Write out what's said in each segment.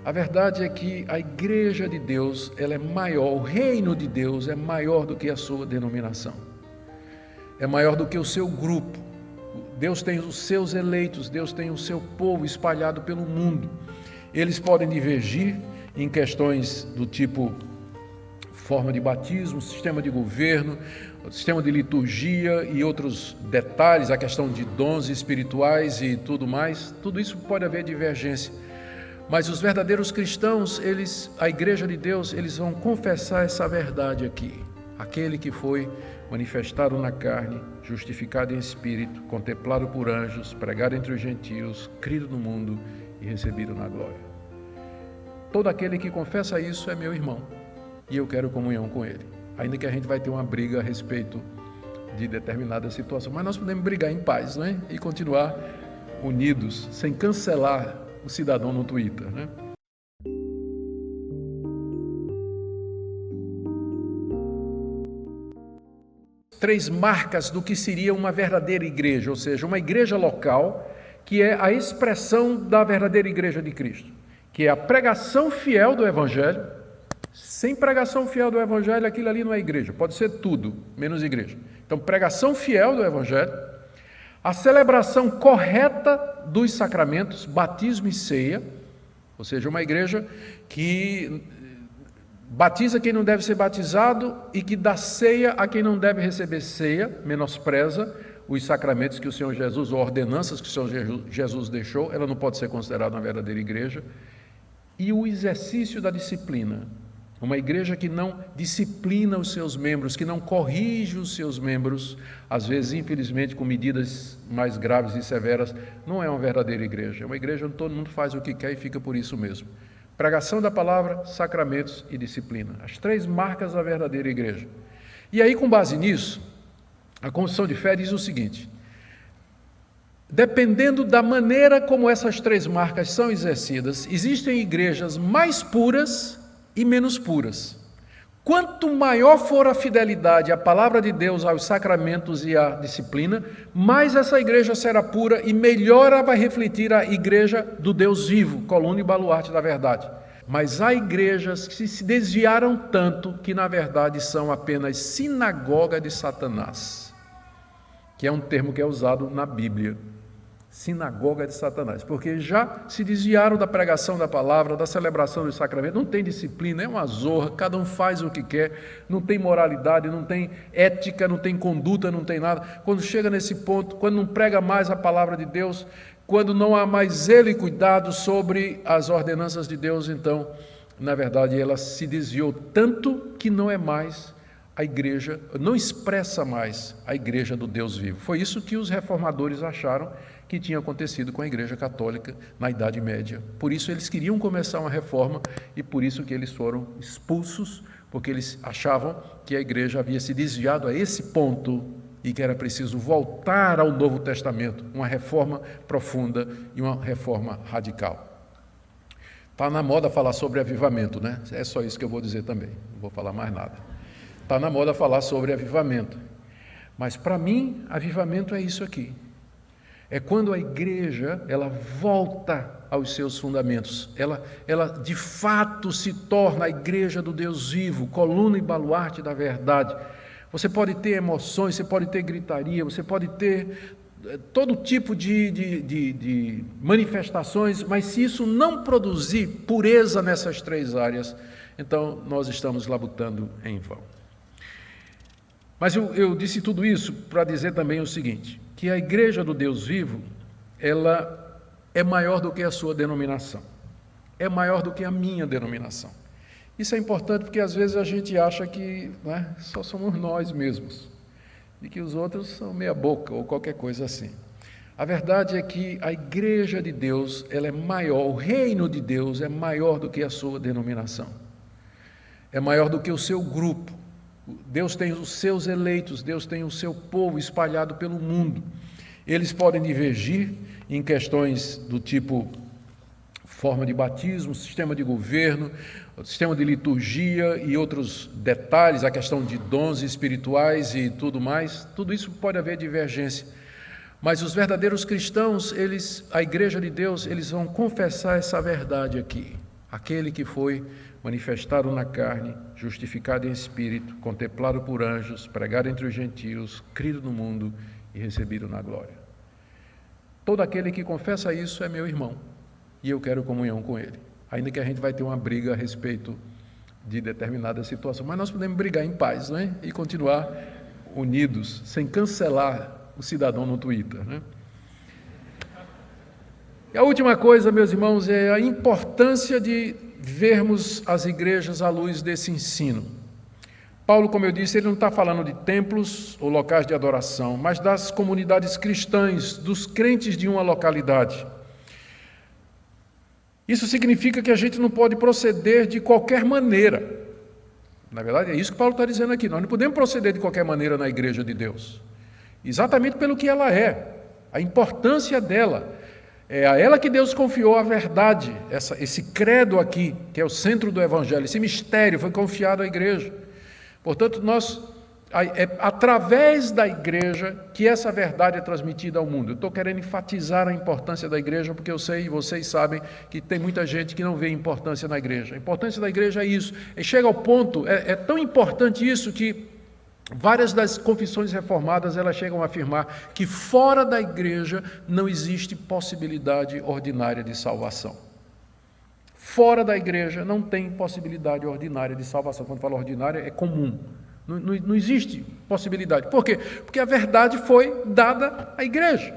A verdade é que a igreja de Deus, ela é maior, o reino de Deus é maior do que a sua denominação. É maior do que o seu grupo. Deus tem os seus eleitos, Deus tem o seu povo espalhado pelo mundo. Eles podem divergir em questões do tipo forma de batismo, sistema de governo, sistema de liturgia e outros detalhes, a questão de dons espirituais e tudo mais. Tudo isso pode haver divergência. Mas os verdadeiros cristãos, a igreja de Deus, eles vão confessar essa verdade aqui. Aquele que foi manifestado na carne, justificado em espírito, contemplado por anjos, pregado entre os gentios, crido no mundo e recebido na glória. Todo aquele que confessa isso é meu irmão e eu quero comunhão com ele. Ainda que a gente vai ter uma briga a respeito de determinada situação, mas nós podemos brigar em paz, não é? E continuar unidos, sem cancelar o cidadão no Twitter, né? Três marcas do que seria uma verdadeira igreja, ou seja, uma igreja local, que é a expressão da verdadeira igreja de Cristo, que é a pregação fiel do Evangelho. Sem pregação fiel do Evangelho, aquilo ali não é igreja, pode ser tudo, menos igreja. Então, pregação fiel do Evangelho, a celebração correta dos sacramentos, batismo e ceia, ou seja, uma igreja que batiza quem não deve ser batizado e que dá ceia a quem não deve receber ceia, menospreza os sacramentos que o Senhor Jesus, ou ordenanças que o Senhor Jesus deixou, ela não pode ser considerada uma verdadeira igreja. E o exercício da disciplina, uma igreja que não disciplina os seus membros, que não corrige os seus membros, às vezes, infelizmente, com medidas mais graves e severas, não é uma verdadeira igreja. É uma igreja onde todo mundo faz o que quer e fica por isso mesmo. Pregação da palavra, sacramentos e disciplina. As três marcas da verdadeira igreja. E aí, com base nisso, a confissão de fé diz o seguinte: dependendo da maneira como essas três marcas são exercidas, existem igrejas mais puras e menos puras. Quanto maior for a fidelidade à palavra de Deus, aos sacramentos e à disciplina, mais essa igreja será pura e melhor ela vai refletir a igreja do Deus vivo, coluna e baluarte da verdade. Mas há igrejas que se desviaram tanto que, na verdade, são apenas sinagoga de Satanás, que é um termo que é usado na Bíblia. Sinagoga de Satanás, porque já se desviaram da pregação da palavra, da celebração do sacramento, não tem disciplina, é uma zorra, cada um faz o que quer, não tem moralidade, não tem ética, não tem conduta, não tem nada. Quando chega nesse ponto, quando não prega mais a palavra de Deus, quando não há mais zelo e cuidado sobre as ordenanças de Deus, então, na verdade, ela se desviou tanto que não é mais a igreja, não expressa mais a igreja do Deus vivo. Foi isso que os reformadores acharam que tinha acontecido com a Igreja Católica na Idade Média. Por isso eles queriam começar uma reforma e por isso que eles foram expulsos, porque eles achavam que a igreja havia se desviado a esse ponto e que era preciso voltar ao Novo Testamento, uma reforma profunda e uma reforma radical. Está na moda falar sobre avivamento, né? É só isso que eu vou dizer também, não vou falar mais nada. Está na moda falar sobre avivamento. Mas para mim, avivamento é isso aqui. É quando a igreja, ela volta aos seus fundamentos. Ela de fato se torna a igreja do Deus vivo, coluna e baluarte da verdade. Você pode ter emoções, você pode ter gritaria, você pode ter todo tipo de manifestações, mas se isso não produzir pureza nessas três áreas, então nós estamos labutando em vão. Mas eu disse tudo isso para dizer também o seguinte, que a igreja do Deus vivo, ela é maior do que a sua denominação, é maior do que a minha denominação. Isso é importante porque às vezes a gente acha que só somos nós mesmos, e que os outros são meia boca ou qualquer coisa assim. A verdade é que a igreja de Deus, ela é maior, o reino de Deus é maior do que a sua denominação, é maior do que o seu grupo. Deus tem os seus eleitos, Deus tem o seu povo espalhado pelo mundo. Eles podem divergir em questões do tipo forma de batismo, sistema de governo, sistema de liturgia e outros detalhes, a questão de dons espirituais e tudo mais. Tudo isso pode haver divergência. Mas os verdadeiros cristãos, a igreja de Deus, eles vão confessar essa verdade aqui. aquele que foi manifestado na carne, justificado em espírito, contemplado por anjos, pregado entre os gentios, crido no mundo e recebido na glória. Todo aquele que confessa isso é meu irmão, e eu quero comunhão com ele, ainda que a gente vai ter uma briga a respeito de determinada situação, mas nós podemos brigar em paz, não é? E continuar unidos, sem cancelar o cidadão no Twitter, né? E a última coisa, meus irmãos, é a importância de vermos as igrejas à luz desse ensino. Paulo, como eu disse, ele não está falando de templos ou locais de adoração, mas das comunidades cristãs, dos crentes de uma localidade. Isso significa que a gente não pode proceder de qualquer maneira. Na verdade, é isso que Paulo está dizendo aqui. Nós não podemos proceder de qualquer maneira na igreja de Deus. Exatamente pelo que ela é, a importância dela. É a ela que Deus confiou a verdade, esse credo aqui, que é o centro do Evangelho, esse mistério foi confiado à igreja. Portanto, é através da igreja que essa verdade é transmitida ao mundo. Eu estou querendo enfatizar a importância da igreja, porque eu sei, e vocês sabem, que tem muita gente que não vê importância na igreja. A importância da igreja é isso. E chega ao ponto, é tão importante isso que várias das confissões reformadas, elas chegam a afirmar que fora da igreja não existe possibilidade ordinária de salvação. Fora da igreja não tem possibilidade ordinária de salvação. Quando falo ordinária, é comum. Não existe possibilidade. Por quê? Porque a verdade foi dada à igreja.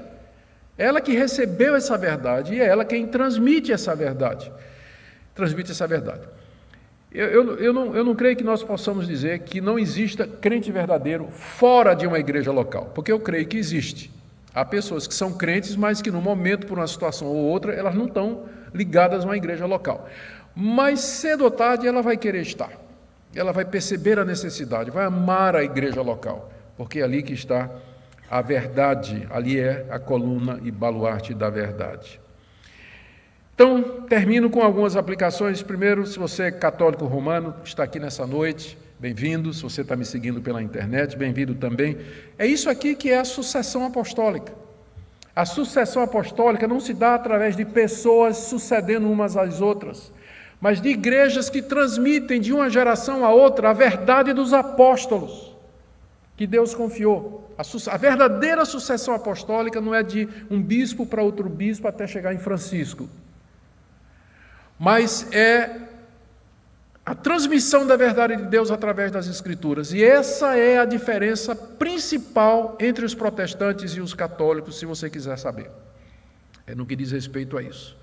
Ela que recebeu essa verdade e é ela quem transmite essa verdade. Transmite essa verdade. Eu não creio que nós possamos dizer que não exista crente verdadeiro fora de uma igreja local, porque eu creio que existe. Há pessoas que são crentes, mas que no momento, por uma situação ou outra, elas não estão ligadas a uma igreja local. Mas cedo ou tarde ela vai querer estar. Ela vai perceber a necessidade, vai amar a igreja local, porque é ali que está a verdade, ali é a coluna e baluarte da verdade. Então, termino com algumas aplicações. Primeiro, se você é católico romano, está aqui nessa noite, bem-vindo. Se você está me seguindo pela internet, bem-vindo também. É isso aqui que é a sucessão apostólica. A sucessão apostólica não se dá através de pessoas sucedendo umas às outras, mas de igrejas que transmitem de uma geração a outra a verdade dos apóstolos que Deus confiou. A verdadeira sucessão apostólica não é de um bispo para outro bispo até chegar em Francisco, mas é a transmissão da verdade de Deus através das Escrituras. E essa é a diferença principal entre os protestantes e os católicos, se você quiser saber. É no que diz respeito a isso.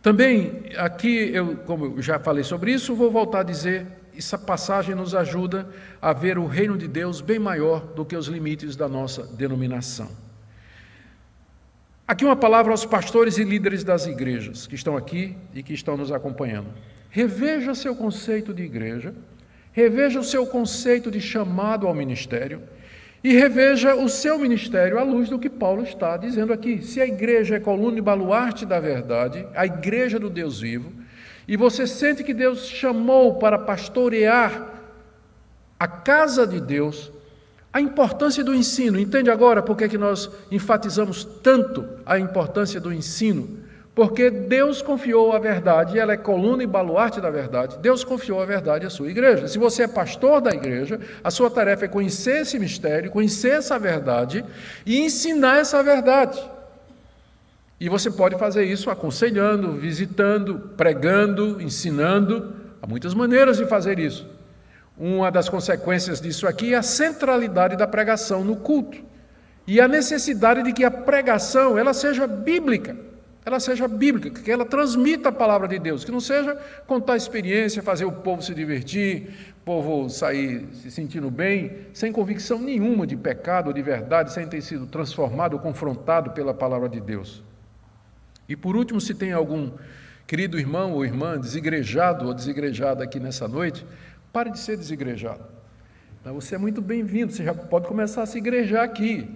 Também, aqui, como eu já falei sobre isso, vou voltar a dizer, essa passagem nos ajuda a ver o reino de Deus bem maior do que os limites da nossa denominação. Aqui uma palavra aos pastores e líderes das igrejas que estão aqui e que estão nos acompanhando. Reveja seu conceito de igreja, reveja o seu conceito de chamado ao ministério e reveja o seu ministério à luz do que Paulo está dizendo aqui. Se a igreja é coluna e baluarte da verdade, a igreja do Deus vivo, e você sente que Deus chamou para pastorear a casa de Deus, a importância do ensino. Entende agora por que nós enfatizamos tanto a importância do ensino? Porque Deus confiou a verdade, ela é coluna e baluarte da verdade, Deus confiou a verdade à sua igreja. Se você é pastor da igreja, a sua tarefa é conhecer esse mistério, conhecer essa verdade e ensinar essa verdade. E você pode fazer isso aconselhando, visitando, pregando, ensinando. Há muitas maneiras de fazer isso. Uma das consequências disso aqui é a centralidade da pregação no culto e a necessidade de que a pregação ela seja bíblica, que ela transmita a palavra de Deus, que não seja contar experiência, fazer o povo se divertir, o povo sair se sentindo bem, sem convicção nenhuma de pecado ou de verdade, sem ter sido transformado ou confrontado pela palavra de Deus. E por último, se tem algum querido irmão ou irmã desigrejado ou desigrejada aqui nessa noite, pare de ser desigrejado. Você é muito bem-vindo, você já pode começar a se igrejar aqui.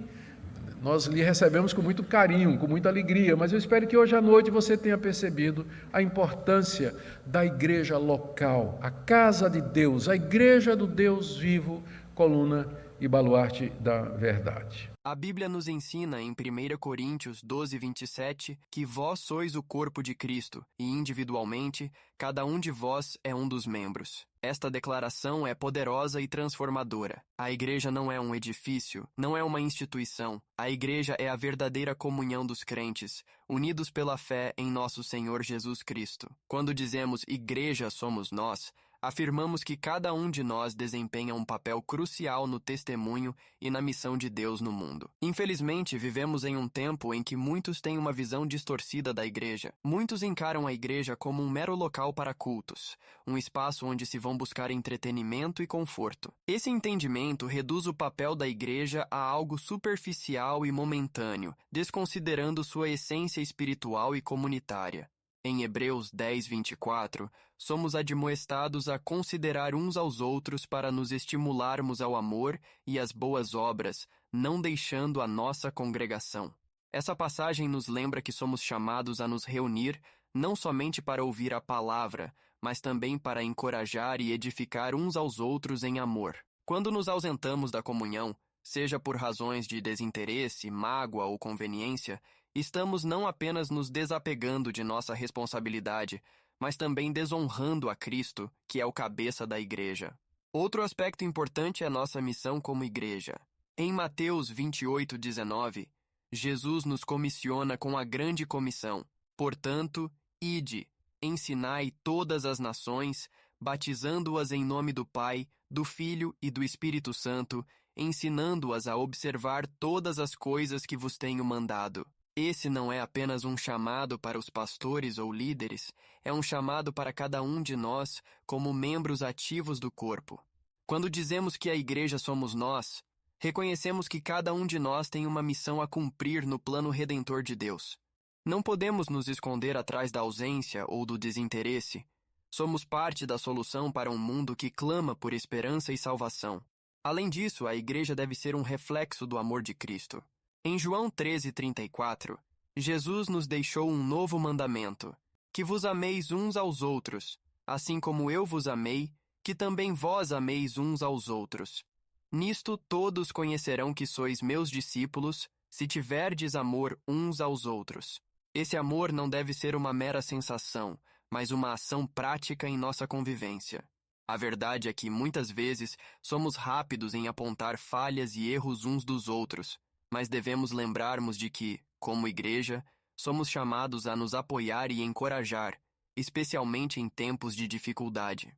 Nós lhe recebemos com muito carinho, com muita alegria, mas eu espero que hoje à noite você tenha percebido a importância da igreja local, a casa de Deus, a igreja do Deus vivo, coluna e baluarte da verdade. A Bíblia nos ensina em 1 Coríntios 12:27 que vós sois o corpo de Cristo e, individualmente, cada um de vós é um dos membros. Esta declaração é poderosa e transformadora. A igreja não é um edifício, não é uma instituição. A igreja é a verdadeira comunhão dos crentes, unidos pela fé em nosso Senhor Jesus Cristo. Quando dizemos igreja somos nós, afirmamos que cada um de nós desempenha um papel crucial no testemunho e na missão de Deus no mundo. Infelizmente, vivemos em um tempo em que muitos têm uma visão distorcida da igreja. Muitos encaram a igreja como um mero local para cultos, um espaço onde se vão buscar entretenimento e conforto. Esse entendimento reduz o papel da igreja a algo superficial e momentâneo, desconsiderando sua essência espiritual e comunitária. Em Hebreus 10:24, somos admoestados a considerar uns aos outros para nos estimularmos ao amor e às boas obras, não deixando a nossa congregação. Essa passagem nos lembra que somos chamados a nos reunir não somente para ouvir a palavra, mas também para encorajar e edificar uns aos outros em amor. Quando nos ausentamos da comunhão, seja por razões de desinteresse, mágoa ou conveniência, estamos não apenas nos desapegando de nossa responsabilidade, mas também desonrando a Cristo, que é o cabeça da igreja. Outro aspecto importante é nossa missão como igreja. Em Mateus 28:19, Jesus nos comissiona com a grande comissão. Portanto, ide, ensinai todas as nações, batizando-as em nome do Pai, do Filho e do Espírito Santo, ensinando-as a observar todas as coisas que vos tenho mandado. Esse não é apenas um chamado para os pastores ou líderes, é um chamado para cada um de nós como membros ativos do corpo. Quando dizemos que a igreja somos nós, reconhecemos que cada um de nós tem uma missão a cumprir no plano redentor de Deus. Não podemos nos esconder atrás da ausência ou do desinteresse. Somos parte da solução para um mundo que clama por esperança e salvação. Além disso, a igreja deve ser um reflexo do amor de Cristo. Em João 13:34, Jesus nos deixou um novo mandamento: que vos ameis uns aos outros, assim como eu vos amei, que também vós ameis uns aos outros. Nisto todos conhecerão que sois meus discípulos, se tiverdes amor uns aos outros. Esse amor não deve ser uma mera sensação, mas uma ação prática em nossa convivência. A verdade é que, muitas vezes, somos rápidos em apontar falhas e erros uns dos outros, mas devemos lembrarmos de que, como igreja, somos chamados a nos apoiar e encorajar, especialmente em tempos de dificuldade.